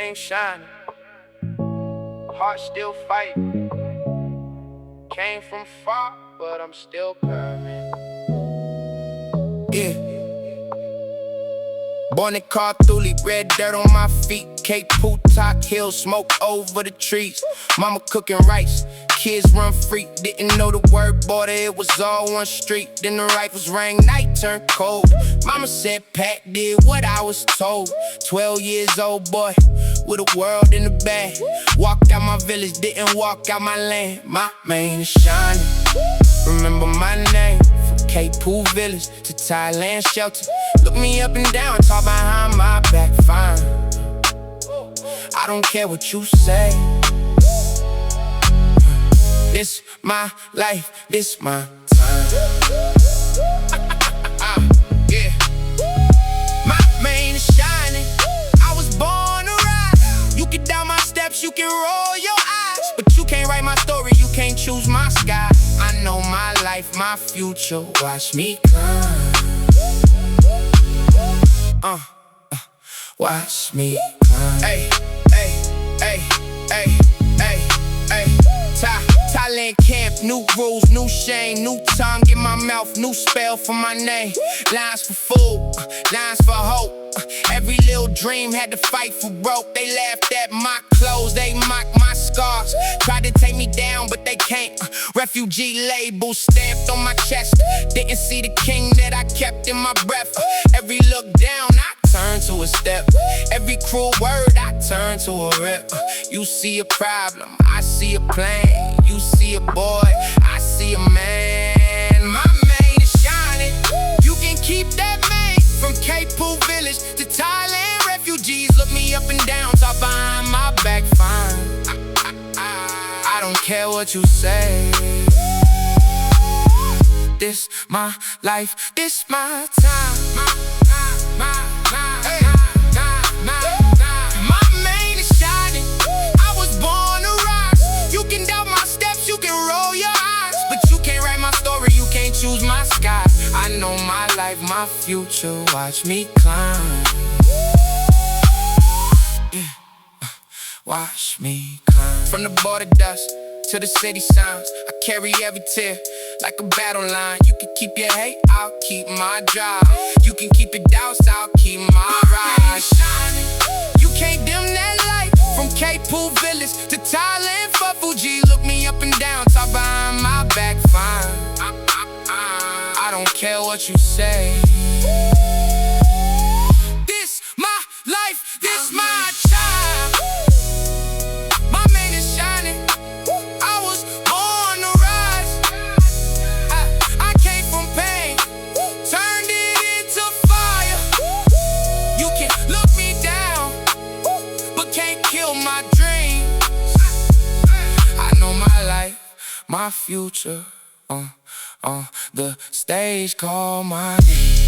ain't shining. Heart still fighting. Came from far, but I'm still curving. Yeah. Born in Carthuli, red dirt on my feet. Cape Putak Hill, smoke over the trees. Mama cooking rice, kids run free. Didn't know the word border, it was all one street. Then the rifles rang, night turned cold. Mama said Pat did what I was told. 12 years old boy, with a world in the bag. Walked out my village, didn't walk out my land. My man is shining, remember my name. From Cape Poo Village to Thailand shelter. Look me up and down, talk behind my back, fine. I don't care what you say. This my life, this my time. Yeah. My man is shining. I was born to rise. You can down my steps, you can roll your eyes, but you can't write my story, you can't choose my sky. I know my life, my future, watch me climb. Watch me climb. Ay, ay, ay, ay, ay, ay. Thailand camp, new rules, new shame, new tongue in my mouth, new spell for my name. Lines for food, lines for hope. Every little dream had to fight for broke. They laughed at my clothes, they mocked my scars. Tried to take me down, but they can't. Refugee label stamped on my chest. Didn't see the king that I kept in my breath. Every look down, I turned to a step. Every cruel word, I turned to a rip. You see a problem, I see a plan. You see a boy, I see a man. My man is shining. You can keep that man. From Cape Poo Village to Thailand refugees. Look me up and down, talk behind my back, fine. I don't care what you say. This my life, this my time. Hey. My man is shining. I was born to rise. You can doubt my steps, you can roll your eyes, but you can't write my story, you can't choose my sky. I know my life, my future, watch me climb. Yeah. Watch me climb. From the border dust to the city sounds, I carry every tear like a battle line. You can keep your hate, I'll keep my drive. You can keep your doubts, I'll keep my ride. You can't dim that light. From Cape Poo Village to Thailand for Fuji. Look me up and down, talk behind my back, fine. I don't care what you say. This my life, this my time. My man is shining. I was born to rise. I came from pain, turned it into fire. You can look me down, but can't kill my dreams. I know my life, my future. The stage call my name.